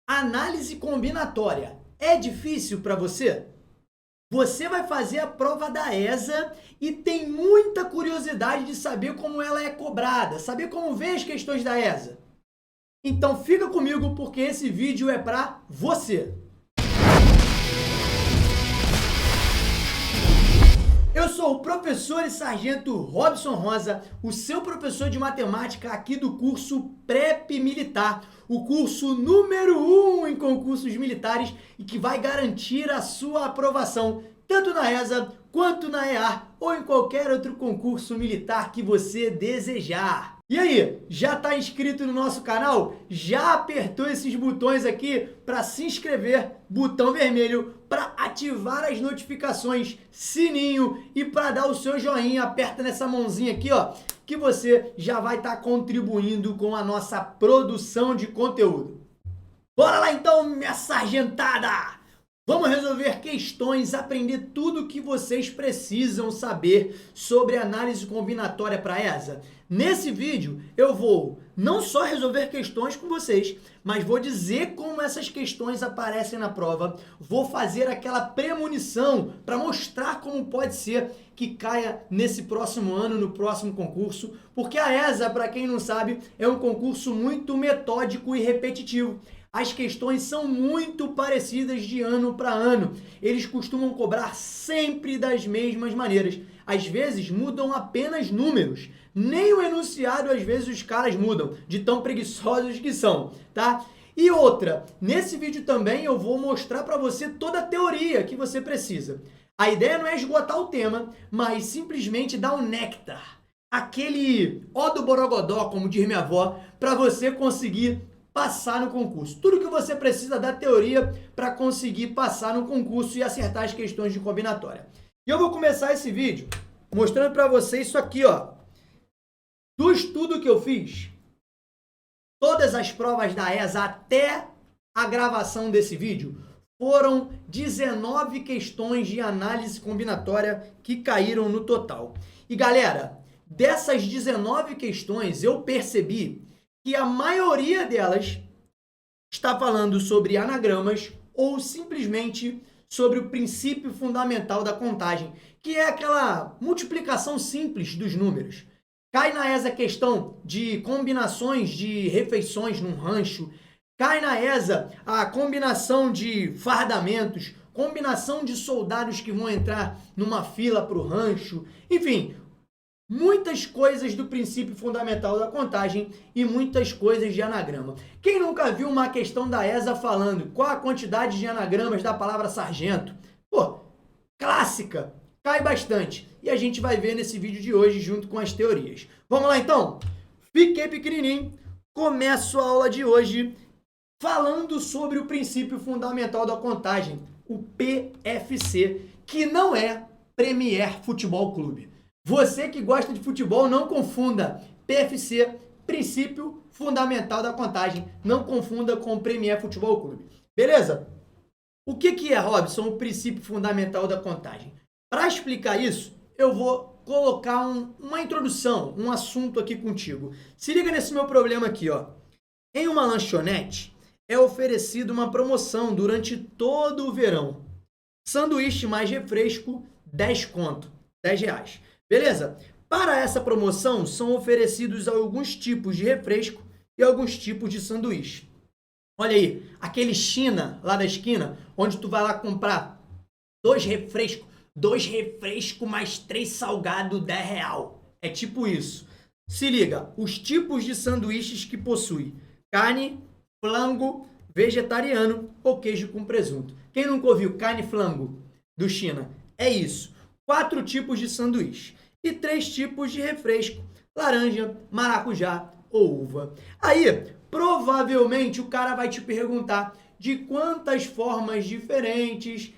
Análise combinatória é difícil para você? Você vai fazer a prova da ESA e tem muita curiosidade de saber como ela é cobrada, saber como vem as questões da ESA. Então fica comigo porque esse vídeo é para você. Eu sou o professor e sargento Robson Rosa, o seu professor de matemática aqui do curso PrEP Militar, o curso número 1 em concursos militares e que vai garantir a sua aprovação, tanto na ESA quanto na EAR ou em qualquer outro concurso militar que você desejar. E aí, já está inscrito no nosso canal? Já apertou esses botões aqui para se inscrever, botão vermelho, para ativar as notificações, sininho e para dar o seu joinha, aperta nessa mãozinha aqui, ó, que você já vai estar contribuindo com a nossa produção de conteúdo. Bora lá então, minha sargentada! Vamos resolver questões, aprender tudo o que vocês precisam saber sobre análise combinatória para ESA. Nesse vídeo eu vou não só resolver questões com vocês, mas vou dizer como essas questões aparecem na prova, vou fazer aquela premonição para mostrar como pode ser que caia nesse próximo ano, no próximo concurso, porque a ESA, para quem não sabe, é um concurso muito metódico e repetitivo. As questões são muito parecidas de ano para ano. Eles costumam cobrar sempre das mesmas maneiras. Às vezes mudam apenas números. Nem o enunciado às vezes os caras mudam, de tão preguiçosos que são, tá? E outra, nesse vídeo também eu vou mostrar para você toda a teoria que você precisa. A ideia não é esgotar o tema, mas simplesmente dar um néctar. Aquele ó do borogodó, como diz minha avó, para você conseguir passar no concurso. Tudo que você precisa da teoria para conseguir passar no concurso e acertar as questões de combinatória. E eu vou começar esse vídeo mostrando para vocês isso aqui, ó. Do estudo que eu fiz, todas as provas da ESA até a gravação desse vídeo foram 19 questões de análise combinatória que caíram no total. E galera, dessas 19 questões eu percebi que a maioria delas está falando sobre anagramas ou simplesmente sobre o princípio fundamental da contagem, que é aquela multiplicação simples dos números. Cai na ESA a questão de combinações de refeições num rancho, cai na ESA a combinação de fardamentos, combinação de soldados que vão entrar numa fila para o rancho, enfim, muitas coisas do princípio fundamental da contagem e muitas coisas de anagrama. Quem nunca viu uma questão da ESA falando qual a quantidade de anagramas da palavra sargento? Pô, clássica, cai bastante. E a gente vai ver nesse vídeo de hoje junto com as teorias. Vamos lá então? Fiquei pequenininho, começo a aula de hoje falando sobre o princípio fundamental da contagem, o PFC, que não é Premier Futebol Clube. Você que gosta de futebol, não confunda PFC, princípio fundamental da contagem. Não confunda com o Premier Futebol Clube. Beleza? O que é, Robson, o princípio fundamental da contagem? Para explicar isso, eu vou colocar uma introdução, um assunto aqui contigo. Se liga nesse meu problema aqui, ó. Em uma lanchonete, é oferecida uma promoção durante todo o verão. Sanduíche mais refresco, 10 conto, 10 reais. Beleza? Para essa promoção, são oferecidos alguns tipos de refresco e alguns tipos de sanduíche. Olha aí, aquele China lá da esquina, onde tu vai lá comprar dois refrescos mais 3 salgado, 10 real. É tipo isso. Se liga, os tipos de sanduíches que possui carne, flango, vegetariano ou queijo com presunto. Quem nunca ouviu carne flango do China? É isso. 4 tipos de sanduíche e 3 tipos de refresco, laranja, maracujá ou uva. Aí, provavelmente o cara vai te perguntar de quantas formas diferentes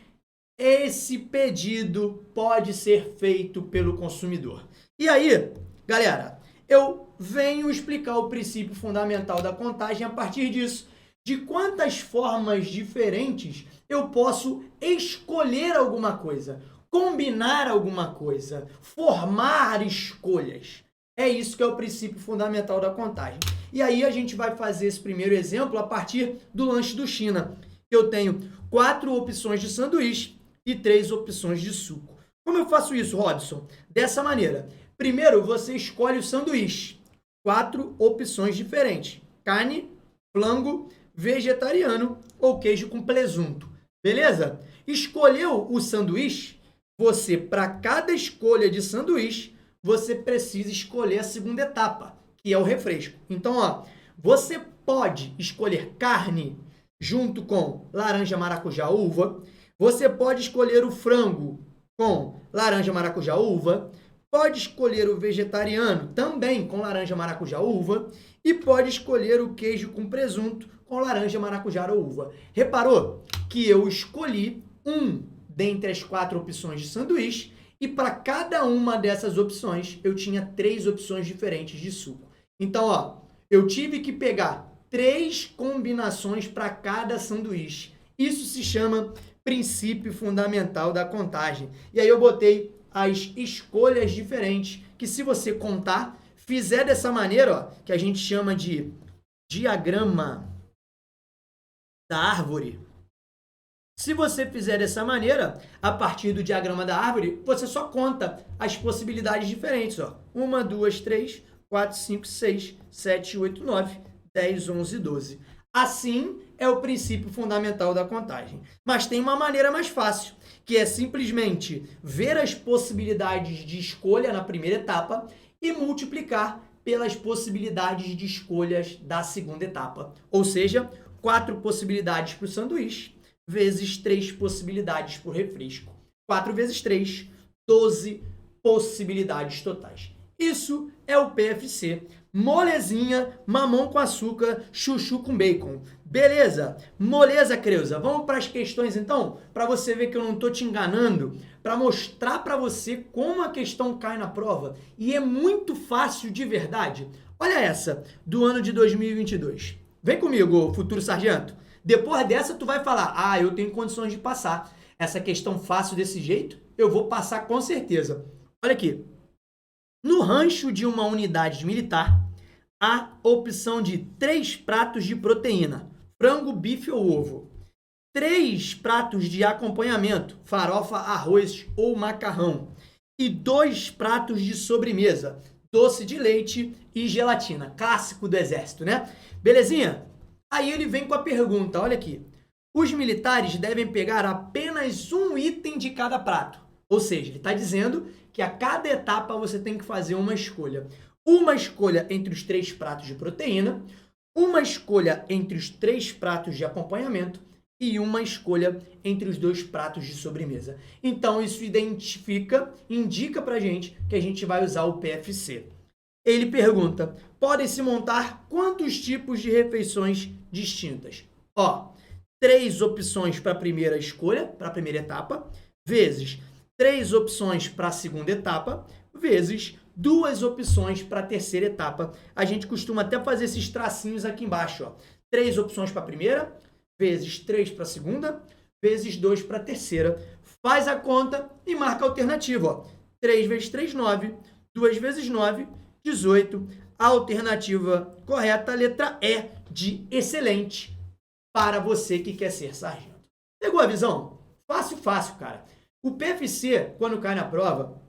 esse pedido pode ser feito pelo consumidor. E aí, galera, eu venho explicar o princípio fundamental da contagem a partir disso. De quantas formas diferentes eu posso escolher alguma coisa, combinar alguma coisa, formar escolhas. É isso que é o princípio fundamental da contagem. E aí a gente vai fazer esse primeiro exemplo a partir do lanche do China. Eu tenho 4 opções de sanduíche e 3 opções de suco. Como eu faço isso, Robson? Dessa maneira. Primeiro, você escolhe o sanduíche. 4 opções diferentes. Carne, flango, vegetariano ou queijo com presunto. Beleza? Escolheu o sanduíche? Você, para cada escolha de sanduíche, você precisa escolher a segunda etapa, que é o refresco. Então, ó, você pode escolher carne junto com laranja, maracujá, uva. Você pode escolher o frango com laranja, maracujá, uva. Pode escolher o vegetariano também com laranja, maracujá, uva. E pode escolher o queijo com presunto com laranja, maracujá ou uva. Reparou que eu escolhi um dentre as 4 opções de sanduíche e para cada uma dessas opções eu tinha 3 opções diferentes de suco. Então, ó, eu tive que pegar 3 combinações para cada sanduíche. Isso se chama princípio fundamental da contagem. E aí eu botei as escolhas diferentes, que se você contar, fizer dessa maneira, ó, que a gente chama de diagrama da árvore. Se você fizer dessa maneira, a partir do diagrama da árvore, você só conta as possibilidades diferentes. Ó. 1, 2, 3, 4, 5, 6, 7, 8, 9, 10, 11, 12. Assim é o princípio fundamental da contagem. Mas tem uma maneira mais fácil, que é simplesmente ver as possibilidades de escolha na primeira etapa e multiplicar pelas possibilidades de escolhas da segunda etapa. Ou seja, 4 possibilidades para o sanduíche, vezes 3 possibilidades por refresco. 4 vezes 3, 12 possibilidades totais. Isso é o PFC. Molezinha, mamão com açúcar, chuchu com bacon. Beleza? Moleza, Creuza. Vamos para as questões então? Para você ver que eu não estou te enganando, para mostrar para você como a questão cai na prova. E é muito fácil de verdade. Olha essa, do ano de 2022. Vem comigo, futuro sargento. Depois dessa, tu vai falar, eu tenho condições de passar. Essa questão fácil desse jeito, eu vou passar com certeza. Olha aqui. No rancho de uma unidade militar, há opção de 3 pratos de proteína, frango, bife ou ovo. 3 pratos de acompanhamento, farofa, arroz ou macarrão. E 2 pratos de sobremesa, doce de leite e gelatina. Clássico do exército, né? Belezinha? Aí ele vem com a pergunta, olha aqui. Os militares devem pegar apenas um item de cada prato. Ou seja, ele está dizendo que a cada etapa você tem que fazer uma escolha. Uma escolha entre os 3 pratos de proteína, uma escolha entre os 3 pratos de acompanhamento e uma escolha entre os 2 pratos de sobremesa. Então, isso indica pra gente que a gente vai usar o PFC. Ele pergunta, podem-se montar quantos tipos de refeições distintas? Ó, 3 opções para a primeira escolha, para a primeira etapa, vezes 3 opções para a segunda etapa, vezes 2 opções para a terceira etapa. A gente costuma até fazer esses tracinhos aqui embaixo. Ó. 3 opções para a primeira, vezes 3 para a segunda, vezes 2 para a terceira. Faz a conta e marca a alternativa. Ó. 3 vezes 3, 9. 2 vezes 9, 18. A alternativa correta, a letra E de excelente, para você que quer ser sargento. Pegou a visão? Fácil, fácil, cara. O PFC, quando cai na prova,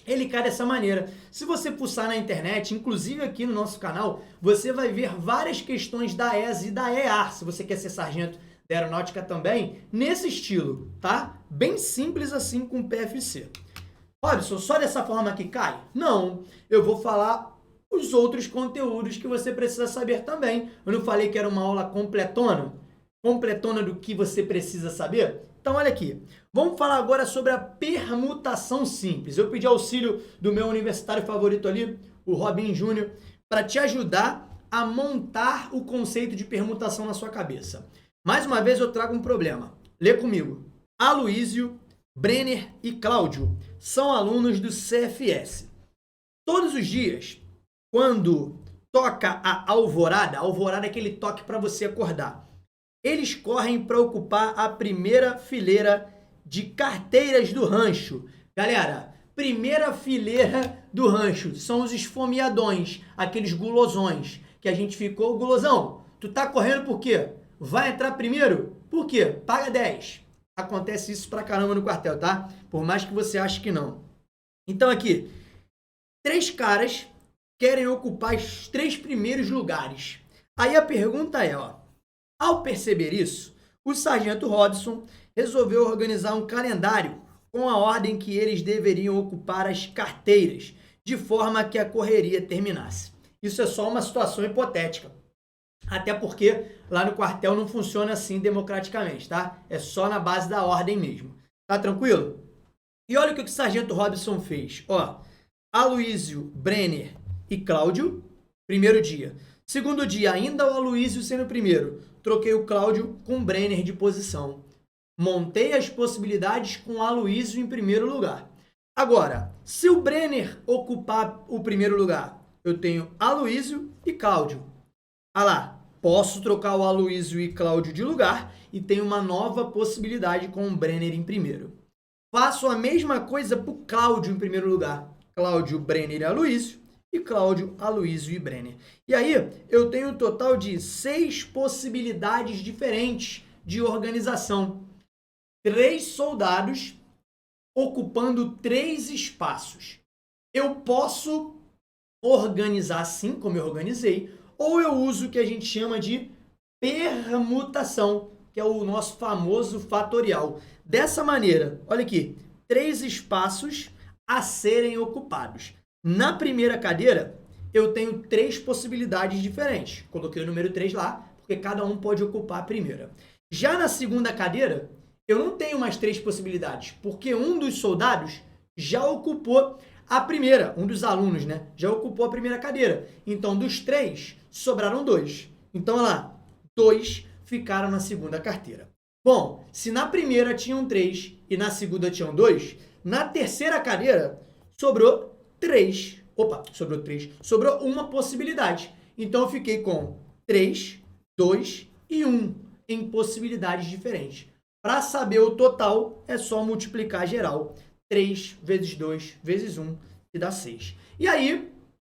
ele cai dessa maneira. Se você pulsar na internet, inclusive aqui no nosso canal, você vai ver várias questões da ESA e da EAR, se você quer ser sargento da aeronáutica também, nesse estilo, tá? Bem simples assim com o PFC. Robson, só dessa forma que cai? Não, eu vou falar os outros conteúdos que você precisa saber também. Eu não falei que era uma aula completona? Completona do que você precisa saber? Então, olha aqui. Vamos falar agora sobre a permutação simples. Eu pedi auxílio do meu universitário favorito ali, o Robin Júnior, para te ajudar a montar o conceito de permutação na sua cabeça. Mais uma vez, eu trago um problema. Lê comigo. Aloísio, Brenner e Cláudio são alunos do CFS. Todos os dias, quando toca a alvorada é aquele toque para você acordar, eles correm para ocupar a primeira fileira de carteiras do rancho. Galera, primeira fileira do rancho são os esfomeadões, aqueles gulosões, que a gente ficou, gulosão, tu tá correndo por quê? Vai entrar primeiro? Por quê? Paga 10. Acontece isso pra caramba no quartel, tá? Por mais que você ache que não. Então aqui, 3 caras querem ocupar os 3 primeiros lugares. Aí a pergunta é, ó, ao perceber isso, o sargento Robson resolveu organizar um calendário com a ordem que eles deveriam ocupar as carteiras, de forma que a correria terminasse. Isso é só uma situação hipotética. Até porque lá no quartel não funciona assim democraticamente, tá? É só na base da ordem mesmo. Tá tranquilo? E olha o que o sargento Robson fez. Ó, Aloísio, Brenner e Cláudio, primeiro dia. Segundo dia, ainda o Aloísio sendo o primeiro. Troquei o Cláudio com o Brenner de posição. Montei as possibilidades com o Aloísio em primeiro lugar. Agora, se o Brenner ocupar o primeiro lugar, eu tenho Aloísio e Cláudio. Ah lá, posso trocar o Aloísio e Cláudio de lugar e tenho uma nova possibilidade com o Brenner em primeiro. Faço a mesma coisa para o Cláudio em primeiro lugar. Cláudio, Brenner e Aloísio. E Cláudio, Aloísio e Brenner. E aí, eu tenho um total de 6 possibilidades diferentes de organização. 3 soldados ocupando 3 espaços. Eu posso organizar assim, como eu organizei, ou eu uso o que a gente chama de permutação, que é o nosso famoso fatorial. Dessa maneira, olha aqui, 3 espaços a serem ocupados. Na primeira cadeira, eu tenho 3 possibilidades diferentes. Coloquei o número 3 lá, porque cada um pode ocupar a primeira. Já na segunda cadeira, eu não tenho mais 3 possibilidades, porque um dos soldados já ocupou a primeira, um dos alunos, né? Já ocupou a primeira cadeira. Então, dos 3, sobraram 2. Então, olha lá, 2 ficaram na segunda carteira. Bom, se na primeira tinham 3 e na segunda tinham 2, na terceira cadeira sobrou 3. Opa, sobrou 3. Sobrou uma possibilidade. Então, eu fiquei com 3, 2 e 1 em possibilidades diferentes. Para saber o total, é só multiplicar geral. 3 vezes 2 vezes 1, que dá 6. E aí,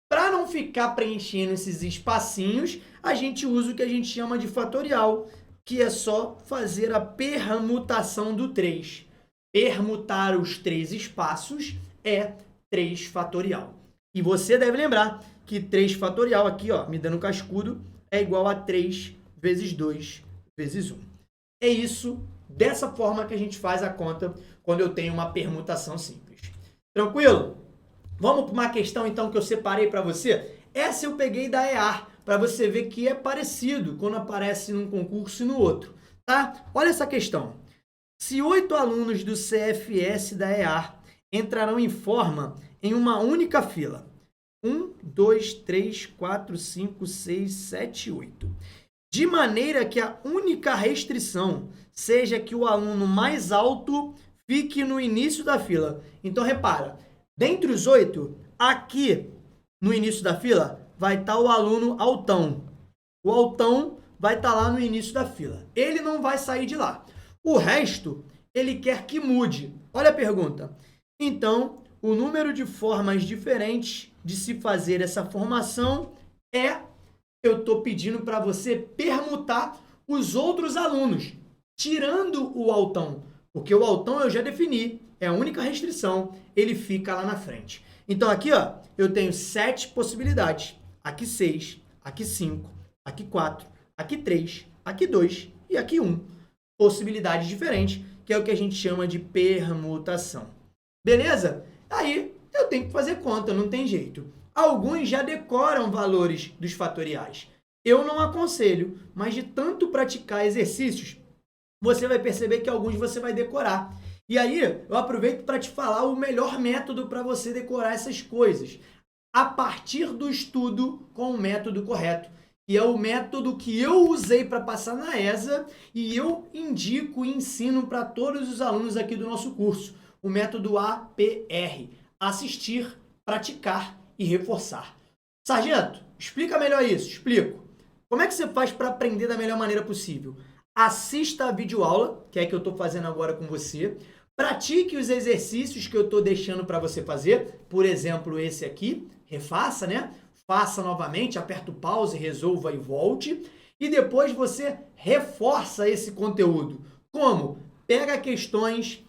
para não ficar preenchendo esses espacinhos, a gente usa o que a gente chama de fatorial, que é só fazer a permutação do 3. Permutar os 3 espaços é 3 fatorial. E você deve lembrar que 3 fatorial aqui, ó, me dando cascudo, é igual a 3 vezes 2 vezes 1. É isso, dessa forma que a gente faz a conta quando eu tenho uma permutação simples. Tranquilo? Vamos para uma questão, então, que eu separei para você. Essa eu peguei da EAR, para você ver que é parecido quando aparece num concurso e no outro. Tá? Olha essa questão. Se 8 alunos do CFS da EAR entrarão em forma em uma única fila. 1, 2, 3, 4, 5, 6, 7, 8. De maneira que a única restrição seja que o aluno mais alto fique no início da fila. Então, repara, dentre os 8, aqui no início da fila, vai estar o aluno altão. O altão vai estar lá no início da fila. Ele não vai sair de lá. O resto, ele quer que mude. Olha a pergunta. Então, o número de formas diferentes de se fazer essa formação é, eu estou pedindo para você permutar os outros alunos, tirando o altão. Porque o altão eu já defini, é a única restrição, ele fica lá na frente. Então aqui, ó, eu tenho 7 possibilidades. Aqui 6, aqui 5, aqui 4, aqui 3, aqui 2 e aqui 1. Possibilidades diferentes, que é o que a gente chama de permutação. Beleza? Aí eu tenho que fazer conta, não tem jeito. Alguns já decoram valores dos fatoriais. Eu não aconselho, mas de tanto praticar exercícios, você vai perceber que alguns você vai decorar. E aí, eu aproveito para te falar o melhor método para você decorar essas coisas. A partir do estudo com o método correto. E é o método que eu usei para passar na ESA e eu indico e ensino para todos os alunos aqui do nosso curso. O método APR. Assistir, praticar e reforçar. Sargento, explica melhor isso. Explico. Como é que você faz para aprender da melhor maneira possível? Assista a videoaula, que é a que eu estou fazendo agora com você. Pratique os exercícios que eu estou deixando para você fazer. Por exemplo, esse aqui. Refaça, né? Faça novamente, aperta o pause, resolva e volte. E depois você reforça esse conteúdo. Como? Pega questões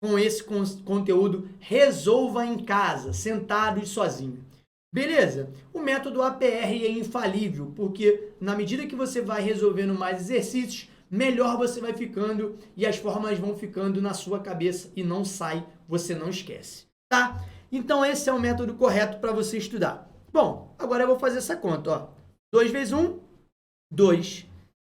com esse conteúdo, resolva em casa, sentado e sozinho. Beleza? O método APR é infalível, porque na medida que você vai resolvendo mais exercícios, melhor você vai ficando e as fórmulas vão ficando na sua cabeça e não sai, você não esquece, tá? Então esse é o método correto para você estudar. Bom, agora eu vou fazer essa conta, ó. 2 vezes 1, 2.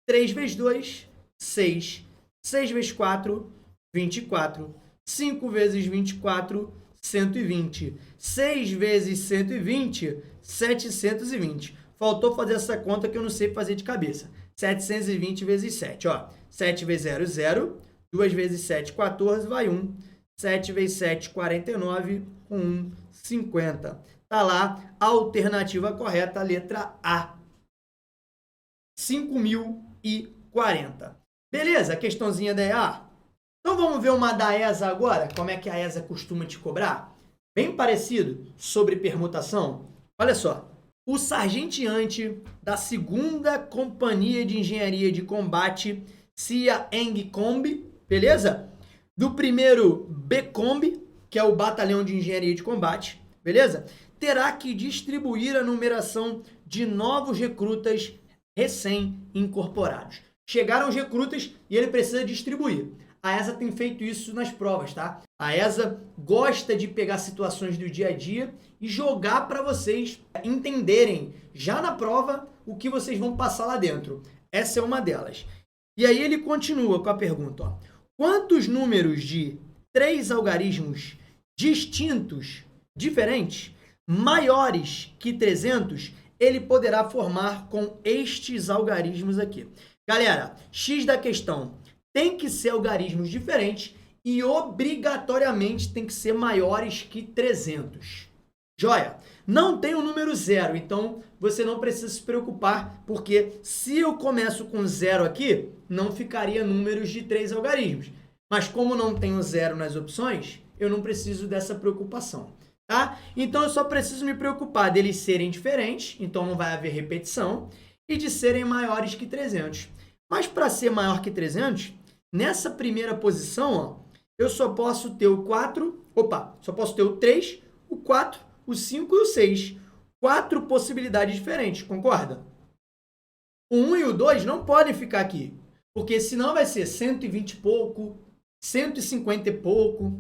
3 vezes 2, 6. 6 vezes 4, 24. 5 vezes 24, 120. 6 vezes 120, 720. Faltou fazer essa conta que eu não sei fazer de cabeça. 720 vezes 7, ó. 7 vezes 0, 0. 2 vezes 7, 14, vai 1. 7 vezes 7, 49, 1, 50. Tá lá a alternativa correta, a letra A. 5.040. Beleza? Questãozinha da EA? Então vamos ver uma da ESA agora? Como é que a ESA costuma te cobrar? Bem parecido sobre permutação. Olha só. O sargenteante da 2ª Companhia de Engenharia de Combate, CIA-Eng-Combi, beleza? Do 1º B-Combi, que é o Batalhão de Engenharia de Combate, beleza? Terá que distribuir a numeração de novos recrutas recém-incorporados. Chegaram os recrutas e ele precisa distribuir. A ESA tem feito isso nas provas, tá? A ESA gosta de pegar situações do dia a dia e jogar para vocês entenderem já na prova o que vocês vão passar lá dentro. Essa é uma delas. E aí ele continua com a pergunta, ó. Quantos números de 3 algarismos distintos, diferentes, maiores que 300, ele poderá formar com estes algarismos aqui? Galera, X da questão tem que ser algarismos diferentes e obrigatoriamente tem que ser maiores que 300. Joia? Não tem o número 0, então você não precisa se preocupar, porque se eu começo com 0 aqui, não ficaria números de 3 algarismos. Mas como não tenho 0 nas opções, eu não preciso dessa preocupação. Tá? Então eu só preciso me preocupar deles serem diferentes, então não vai haver repetição, e de serem maiores que 300. Mas para ser maior que 300, nessa primeira posição, ó, eu só posso ter o 4, só posso ter o 3, o 4, o 5 e o 6. 4 possibilidades diferentes, concorda? O 1 e o 2 não podem ficar aqui, porque senão vai ser 120 e pouco, 150 e pouco,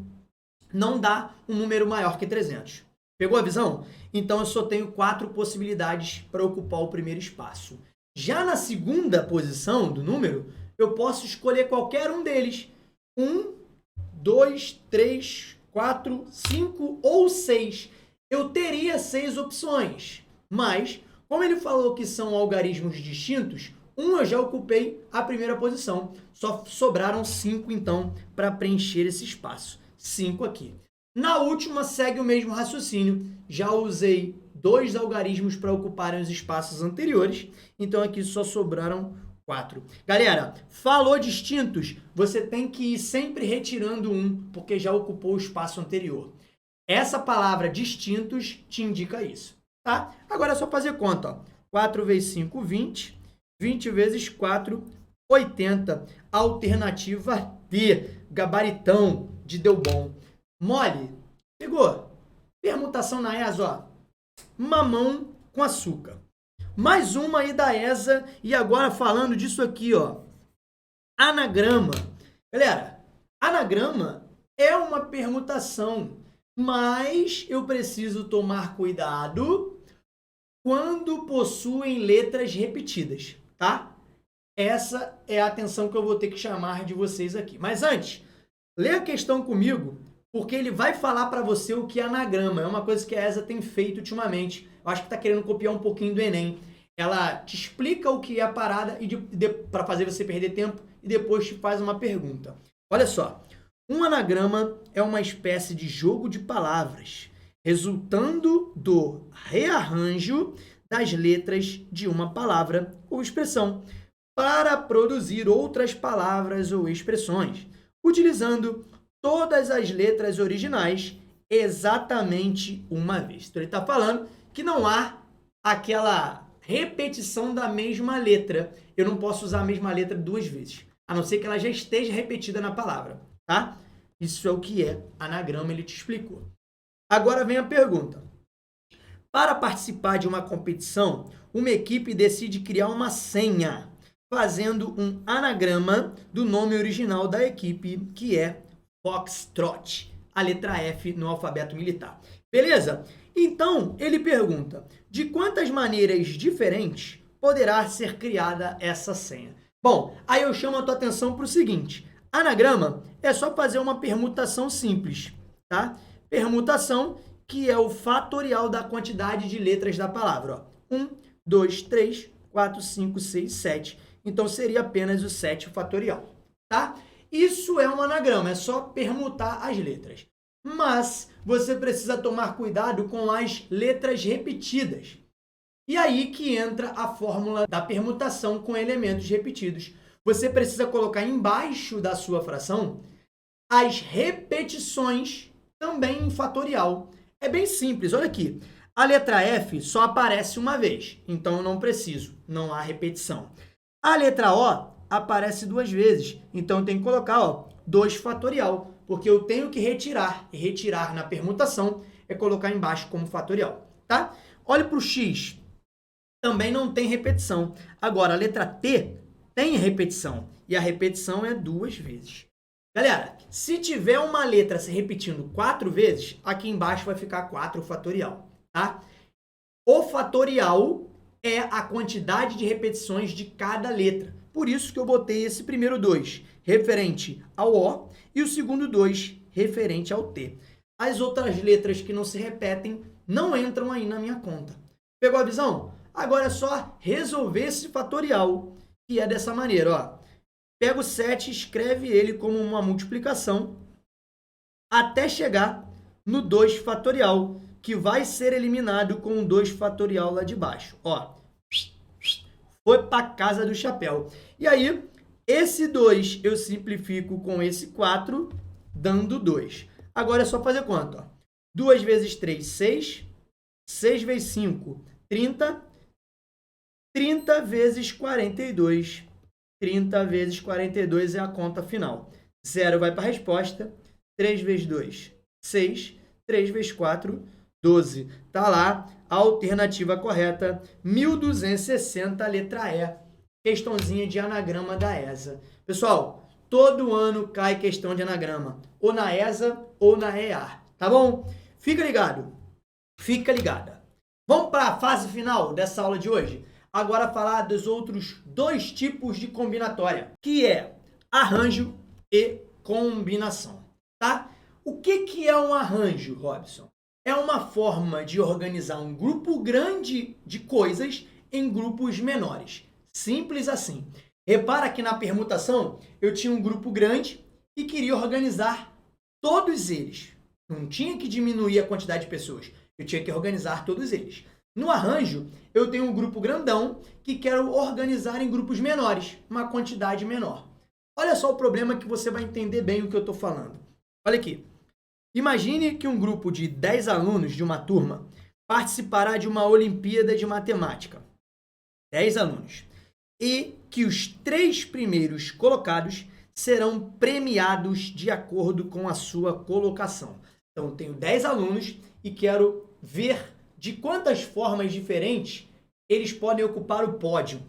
não dá um número maior que 300. Pegou a visão? Então eu só tenho 4 possibilidades para ocupar o primeiro espaço. Já na segunda posição do número, eu posso escolher qualquer um deles. 1, 2, 3, 4, 5 ou 6. Eu teria 6 opções, mas como ele falou que são algarismos distintos, eu já ocupei a primeira posição. Só sobraram 5, então, para preencher esse espaço. 5 aqui. Na última, segue o mesmo raciocínio. Já usei 2 algarismos para ocuparem os espaços anteriores, então aqui só sobraram 4. Galera, falou distintos, você tem que ir sempre retirando um, porque já ocupou o espaço anterior. Essa palavra distintos te indica isso, tá? Agora é só fazer conta, ó. 4 vezes 5, 20. 20 vezes 4, 80. Alternativa D, gabaritão de deu bom. Mole, pegou? Permutação na ESA, ó. Mamão com açúcar. Mais uma aí da ESA, e agora falando disso aqui, ó. Anagrama. Galera, anagrama é uma permutação, mas eu preciso tomar cuidado quando possuem letras repetidas, tá? Essa é a atenção que eu vou ter que chamar de vocês aqui. Mas antes, lê a questão comigo, porque ele vai falar para você o que é anagrama. É uma coisa que a ESA tem feito ultimamente. Eu acho que está querendo copiar um pouquinho do Enem. Ela te explica o que é a parada para fazer você perder tempo e depois te faz uma pergunta. Olha só, um anagrama é uma espécie de jogo de palavras, resultando do rearranjo das letras de uma palavra ou expressão para produzir outras palavras ou expressões, utilizando todas as letras originais exatamente uma vez. Então, ele está falando que não há aquela repetição da mesma letra. Eu não posso usar a mesma letra duas vezes, a não ser que ela já esteja repetida na palavra, tá? Isso é o que é anagrama, ele te explicou. Agora vem a pergunta. Para participar de uma competição, uma equipe decide criar uma senha, fazendo um anagrama do nome original da equipe, que é Foxtrot, a letra F no alfabeto militar. Beleza? Então, ele pergunta, de quantas maneiras diferentes poderá ser criada essa senha? Bom, aí eu chamo a tua atenção para o seguinte, anagrama é só fazer uma permutação simples, tá? Permutação que é o fatorial da quantidade de letras da palavra. 1, 2, 3, 4, 5, 6, 7. Então, seria apenas o 7 fatorial, tá? Isso é um anagrama, é só permutar as letras. Mas você precisa tomar cuidado com as letras repetidas. E aí que entra a fórmula da permutação com elementos repetidos. Você precisa colocar embaixo da sua fração as repetições também em fatorial. É bem simples, olha aqui. A letra F só aparece uma vez, então eu não preciso, não há repetição. A letra O aparece duas vezes, então eu tenho que colocar 2 fatorial, porque eu tenho que retirar, e retirar na permutação é colocar embaixo como fatorial, tá? Olhe para o X, também não tem repetição. Agora, a letra T tem repetição, e a repetição é 2 vezes. Galera, se tiver uma letra se repetindo 4 vezes, aqui embaixo vai ficar 4 fatorial, tá? O fatorial é a quantidade de repetições de cada letra. Por isso que eu botei esse primeiro 2, referente ao O, e o segundo 2, referente ao T. As outras letras que não se repetem não entram aí na minha conta. Pegou a visão? Agora é só resolver esse fatorial, que é dessa maneira, ó. Pega o 7 e escreve ele como uma multiplicação até chegar no 2 fatorial, que vai ser eliminado com o 2 fatorial lá de baixo. Ó, foi para casa do chapéu. E aí, esse 2 eu simplifico com esse 4, dando 2. Agora é só fazer quanto? Ó? 2 vezes 3, 6. 6 vezes 5, 30. 30 vezes 42. 30 vezes 42 é a conta final. 0 vai para a resposta. 3 vezes 2, 6. 3 vezes 4, 12. Tá lá a alternativa correta, 1260, letra E. Questãozinha de anagrama da ESA. Pessoal, todo ano cai questão de anagrama, ou na ESA ou na EA, tá bom? Fica ligado, fica ligada. Vamos para a fase final dessa aula de hoje? Agora falar dos outros 2 tipos de combinatória, que é arranjo e combinação, tá? O que é um arranjo, Robson? É uma forma de organizar um grupo grande de coisas em grupos menores. Simples assim. Repara que na permutação eu tinha um grupo grande e queria organizar todos eles. Não tinha que diminuir a quantidade de pessoas, eu tinha que organizar todos eles. No arranjo, eu tenho um grupo grandão que quero organizar em grupos menores, uma quantidade menor. Olha só o problema que você vai entender bem o que eu estou falando. Olha aqui. Imagine que um grupo de 10 alunos de uma turma participará de uma Olimpíada de Matemática. 10 alunos. E que os 3 primeiros colocados serão premiados de acordo com a sua colocação. Então, eu tenho 10 alunos e quero ver de quantas formas diferentes eles podem ocupar o pódio.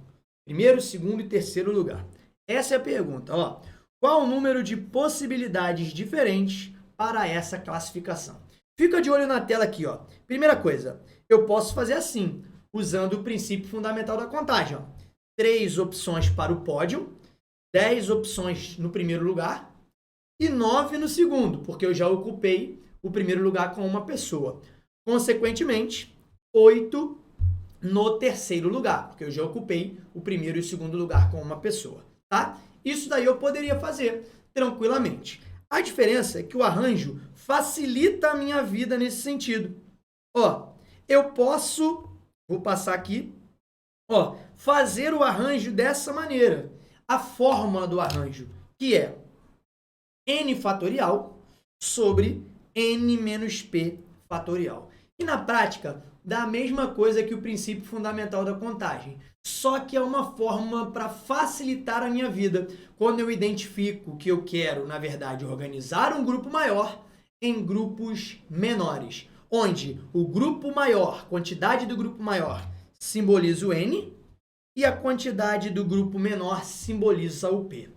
Primeiro, segundo e terceiro lugar. Essa é a pergunta. Ó. Qual o número de possibilidades diferentes para essa classificação? Fica de olho na tela aqui. Ó. Primeira coisa, eu posso fazer assim, usando o princípio fundamental da contagem. Ó. 3 opções para o pódio, 10 opções no primeiro lugar e 9 no segundo, porque eu já ocupei o primeiro lugar com uma pessoa. Consequentemente, 8 no terceiro lugar, porque eu já ocupei o primeiro e o segundo lugar com uma pessoa, tá? Isso daí eu poderia fazer tranquilamente. A diferença é que o arranjo facilita a minha vida nesse sentido. Ó, eu posso, vou passar aqui, ó, fazer o arranjo dessa maneira. A fórmula do arranjo, que é n fatorial sobre n menos p fatorial. E na prática, dá a mesma coisa que o princípio fundamental da contagem, só que é uma forma para facilitar a minha vida quando eu identifico que eu quero, na verdade, organizar um grupo maior em grupos menores, onde o grupo maior, quantidade do grupo maior, simboliza o n e a quantidade do grupo menor simboliza o p.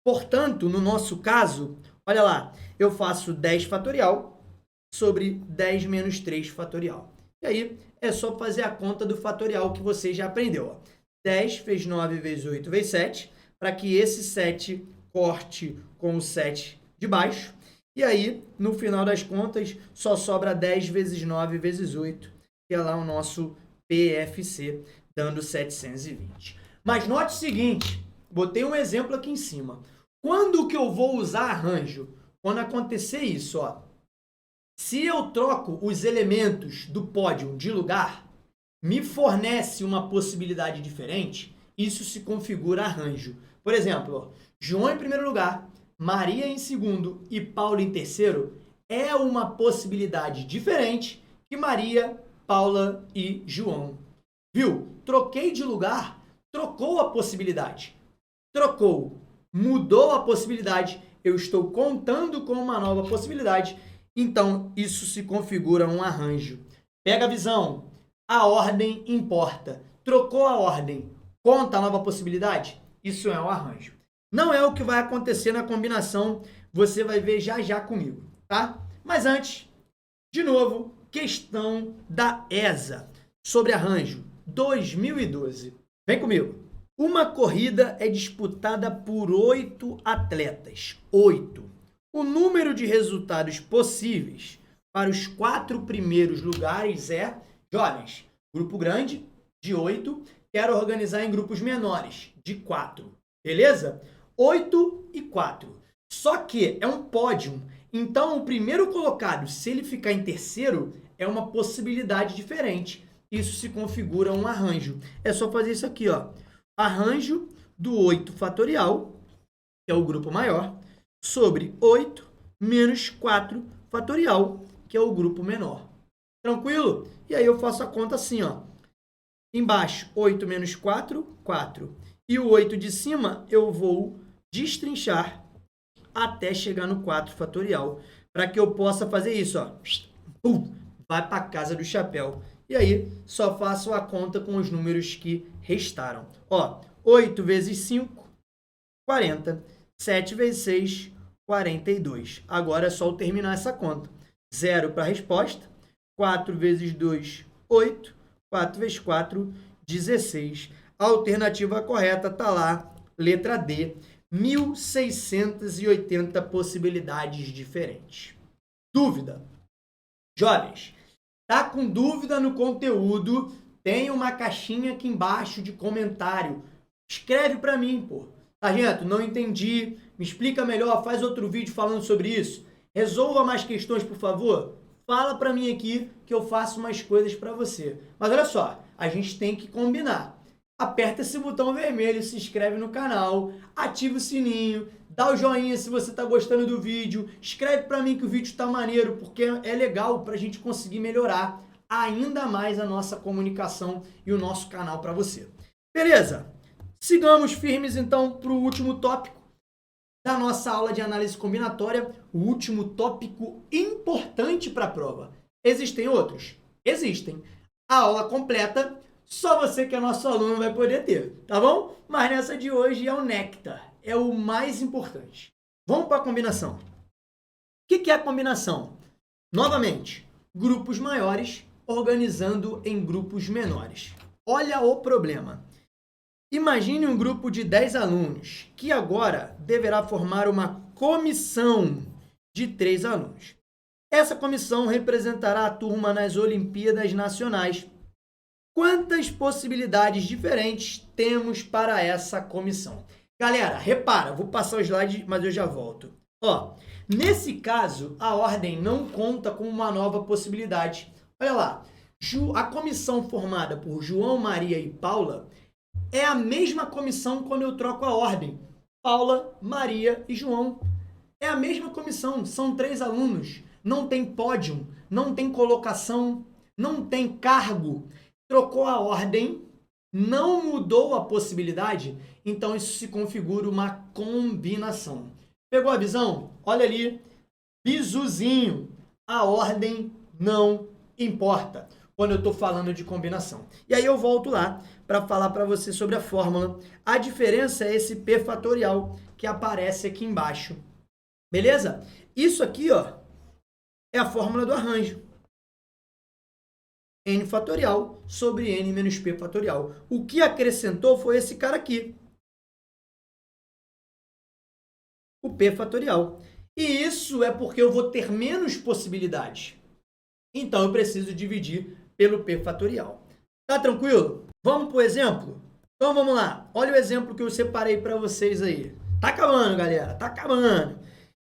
Portanto, no nosso caso, olha lá, eu faço 10 fatorial sobre 10 menos 3 fatorial. E aí, é só fazer a conta do fatorial que você já aprendeu. Ó. 10 vezes 9 vezes 8 vezes 7, para que esse 7 corte com o 7 de baixo. E aí, no final das contas, só sobra 10 vezes 9 vezes 8, que é lá o nosso PFC, dando 720. Mas note o seguinte, botei um exemplo aqui em cima. Quando que eu vou usar arranjo? Quando acontecer isso, ó. Se eu troco os elementos do pódio de lugar, me fornece uma possibilidade diferente, isso se configura arranjo. Por exemplo, ó, João em primeiro lugar, Maria em segundo e Paulo em terceiro é uma possibilidade diferente que Maria, Paula e João. Viu? Troquei de lugar, trocou a possibilidade. Trocou, mudou a possibilidade, eu estou contando com uma nova possibilidade, então isso se configura um arranjo. Pega a visão, a ordem importa. Trocou a ordem, conta a nova possibilidade? Isso é um arranjo. Não é o que vai acontecer na combinação, você vai ver já já comigo, tá? Mas antes, de novo, questão da ESA sobre arranjo 2012. Vem comigo. Uma corrida é disputada por 8 atletas. 8. O número de resultados possíveis para os 4 primeiros lugares é, jovens, grupo grande, de 8, quero organizar em grupos menores, de 4. Beleza? 8 e 4. Só que é um pódio, então o primeiro colocado, se ele ficar em terceiro, é uma possibilidade diferente. Isso se configura um arranjo. É só fazer isso aqui, ó. Arranjo do 8 fatorial, que é o grupo maior, sobre 8 menos 4 fatorial, que é o grupo menor. Tranquilo? E aí eu faço a conta assim, ó. Embaixo, 8 menos 4, 4. E o 8 de cima eu vou destrinchar até chegar no 4 fatorial, para que eu possa fazer isso, ó. Vai para casa do chapéu. E aí, só faço a conta com os números que restaram. Ó, 8 vezes 5, 40. 7 vezes 6, 42. Agora é só eu terminar essa conta. 0 para a resposta. 4 vezes 2, 8. 4 vezes 4, 16. A alternativa correta está lá, letra D. 1.680 possibilidades diferentes. Dúvida? Jovens, tá com dúvida no conteúdo? Tem uma caixinha aqui embaixo de comentário. Escreve para mim, pô. Sargento, não entendi. Me explica melhor, faz outro vídeo falando sobre isso. Resolva mais questões, por favor. Fala para mim aqui que eu faço mais coisas para você. Mas olha só, a gente tem que combinar. Aperta esse botão vermelho, se inscreve no canal, ativa o sininho, dá o joinha se você está gostando do vídeo, escreve para mim que o vídeo está maneiro, porque é legal para a gente conseguir melhorar ainda mais a nossa comunicação e o nosso canal para você. Beleza? Sigamos firmes então para o último tópico da nossa aula de análise combinatória, o último tópico importante para a prova. Existem outros? Existem. A aula completa só você que é nosso aluno vai poder ter, tá bom? Mas nessa de hoje é o néctar, é o mais importante. Vamos para a combinação. O que é a combinação? Novamente, grupos maiores organizando em grupos menores. Olha o problema. Imagine um grupo de 10 alunos que agora deverá formar uma comissão de 3 alunos. Essa comissão representará a turma nas Olimpíadas Nacionais. Quantas possibilidades diferentes temos para essa comissão? Galera, repara, vou passar o slide, mas eu já volto. Ó, nesse caso, a ordem não conta com uma nova possibilidade. Olha lá, a comissão formada por João, Maria e Paula é a mesma comissão quando eu troco a ordem. Paula, Maria e João. É a mesma comissão, são 3 alunos, não tem pódio, não tem colocação, não tem cargo, trocou a ordem, não mudou a possibilidade, então isso se configura uma combinação. Pegou a visão? Olha ali, bizuzinho, a ordem não importa quando eu estou falando de combinação. E aí eu volto lá para falar para você sobre a fórmula. A diferença é esse P fatorial que aparece aqui embaixo. Beleza? Isso aqui, ó, é a fórmula do arranjo. N fatorial sobre N menos P fatorial. O que acrescentou foi esse cara aqui. O P fatorial. E isso é porque eu vou ter menos possibilidades. Então, eu preciso dividir pelo P fatorial. Tá tranquilo? Vamos para o exemplo? Então, vamos lá. Olha o exemplo que eu separei para vocês aí. Tá acabando, galera. Tá acabando.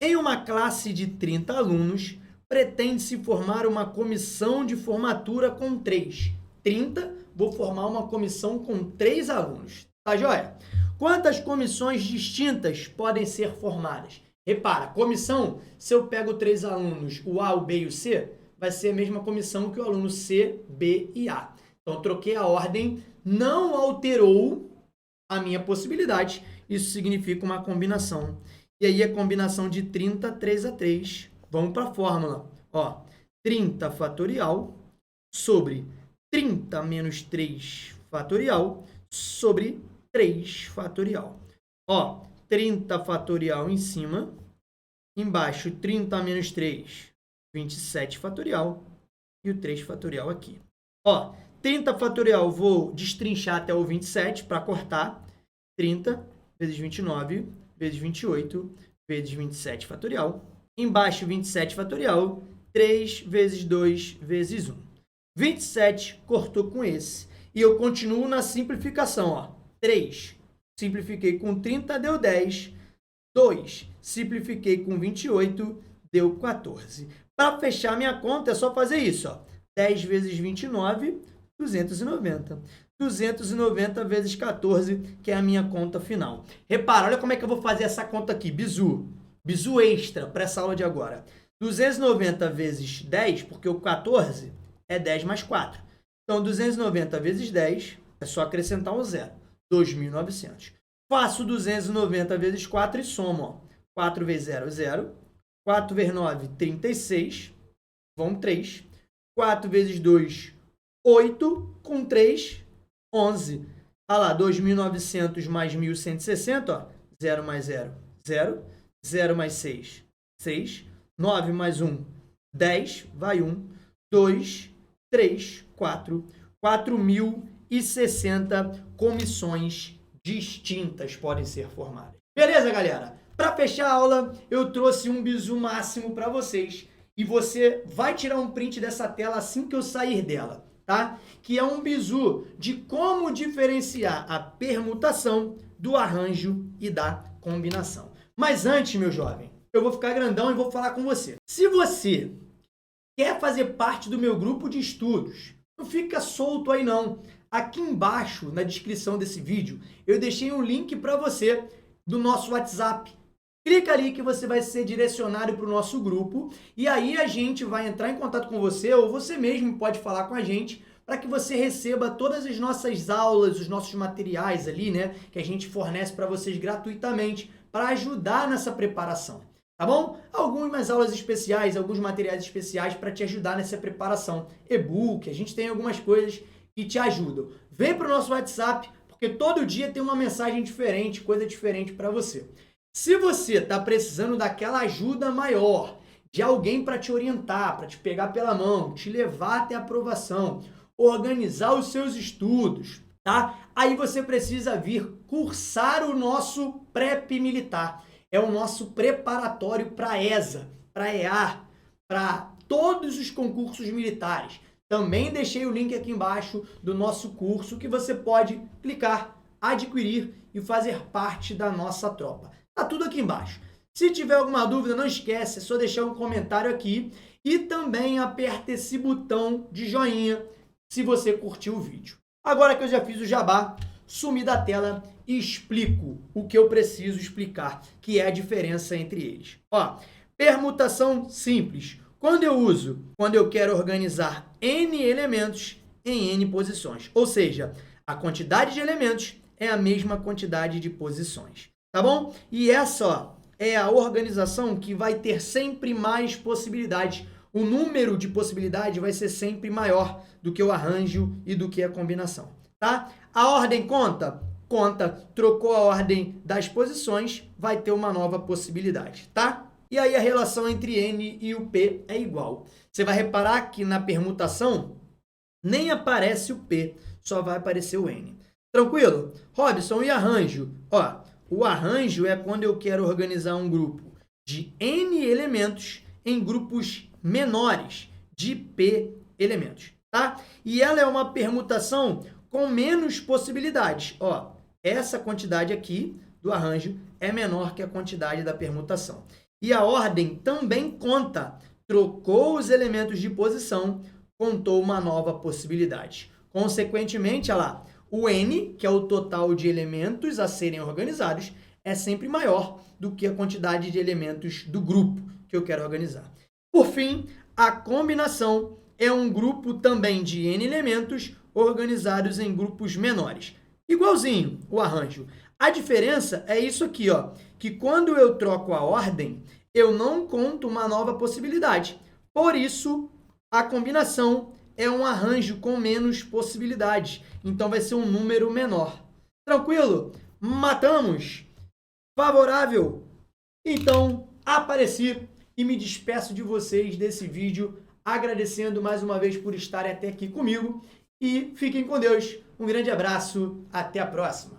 Em uma classe de 30 alunos, pretende-se formar uma comissão de formatura com 3. 30, vou formar uma comissão com 3 alunos. Tá joia? Quantas comissões distintas podem ser formadas? Repara, comissão, se eu pego 3 alunos, o A, o B e o C, vai ser a mesma comissão que o aluno C, B e A. Então, eu troquei a ordem, não alterou a minha possibilidade. Isso significa uma combinação. E aí, a combinação de 30, 3 a 3. Vamos para a fórmula. Ó, 30 fatorial sobre 30 menos 3 fatorial sobre 3 fatorial. Ó, 30 fatorial em cima, embaixo 30 menos 3, 27 fatorial e o 3 fatorial aqui. Ó, 30 fatorial vou destrinchar até o 27 para cortar. 30 vezes 29 vezes 28 vezes 27 fatorial. Embaixo 27 fatorial, 3 vezes 2 vezes 1. 27 cortou com esse. E eu continuo na simplificação. Ó. 3, simplifiquei com 30, deu 10. 2, simplifiquei com 28, deu 14. Para fechar minha conta, é só fazer isso. Ó. 10 vezes 29, 290. 290 vezes 14, que é a minha conta final. Repara, olha como é que eu vou fazer essa conta aqui. Bizu extra para essa aula de agora. 290 vezes 10, porque o 14 é 10 mais 4. Então, 290 vezes 10, é só acrescentar um zero. 2.900. Faço 290 vezes 4 e somo. Ó. 4 vezes 0 é 0. 4 vezes 9, 36. Vão 3. 4 vezes 2, 8. Com 3, 11. Olha lá, 2.900 mais 1.160. Ó. 0 mais 0, 0. 0 mais 6, 6. 9 mais 1, 10. Vai 1. 2, 3, 4. 4.060 comissões distintas podem ser formadas. Beleza, galera? Para fechar a aula, eu trouxe um bizu máximo para vocês. E você vai tirar um print dessa tela assim que eu sair dela, tá? Que é um bizu de como diferenciar a permutação do arranjo e da combinação. Mas antes, meu jovem, eu vou ficar grandão e vou falar com você. Se você quer fazer parte do meu grupo de estudos, não fica solto aí não. Aqui embaixo, na descrição desse vídeo, eu deixei um link para você do nosso WhatsApp. Clica ali que você vai ser direcionado para o nosso grupo e aí a gente vai entrar em contato com você ou você mesmo pode falar com a gente para que você receba todas as nossas aulas, os nossos materiais ali, né, que a gente fornece para vocês gratuitamente para ajudar nessa preparação, tá bom? Algumas aulas especiais, alguns materiais especiais para te ajudar nessa preparação. E-book, a gente tem algumas coisas que te ajudam. Vem para o nosso WhatsApp, porque todo dia tem uma mensagem diferente, coisa diferente para você. Se você está precisando daquela ajuda maior, de alguém para te orientar, para te pegar pela mão, te levar até a aprovação, organizar os seus estudos, tá? Aí você precisa vir cursar o nosso PrEP militar. É o nosso preparatório para a ESA, para a EAR, para todos os concursos militares. Também deixei o link aqui embaixo do nosso curso que você pode clicar, adquirir e fazer parte da nossa tropa. Tá tudo aqui embaixo. Se tiver alguma dúvida, não esquece, é só deixar um comentário aqui e também aperta esse botão de joinha se você curtiu o vídeo. Agora que eu já fiz o jabá, sumir da tela e explico o que eu preciso explicar, que é a diferença entre eles. Ó, permutação simples. Quando eu quero organizar n elementos em n posições, ou seja, a quantidade de elementos é a mesma quantidade de posições, tá bom? E essa, ó, é a organização que vai ter sempre mais possibilidades. O número de possibilidades vai ser sempre maior do que o arranjo e do que a combinação, tá? A ordem conta? Conta. Trocou a ordem das posições, vai ter uma nova possibilidade, tá? E aí a relação entre n e o p é igual. Você vai reparar que na permutação nem aparece o p, só vai aparecer o n. Tranquilo? Robson, e arranjo? Ó, o arranjo é quando eu quero organizar um grupo de n elementos em grupos menores de p elementos, tá? E ela é uma permutação com menos possibilidades. Ó, essa quantidade aqui do arranjo é menor que a quantidade da permutação. E a ordem também conta. Trocou os elementos de posição, contou uma nova possibilidade. Consequentemente, olha lá, o n, que é o total de elementos a serem organizados, é sempre maior do que a quantidade de elementos do grupo que eu quero organizar. Por fim, a combinação é um grupo também de n elementos organizados em grupos menores. Igualzinho o arranjo. A diferença é isso aqui, ó, que quando eu troco a ordem, eu não conto uma nova possibilidade. Por isso, a combinação é um arranjo com menos possibilidades. Então, vai ser um número menor. Tranquilo? Matamos? Favorável? Então, apareci e me despeço de vocês desse vídeo, agradecendo mais uma vez por estarem até aqui comigo. E fiquem com Deus. Um grande abraço. Até a próxima.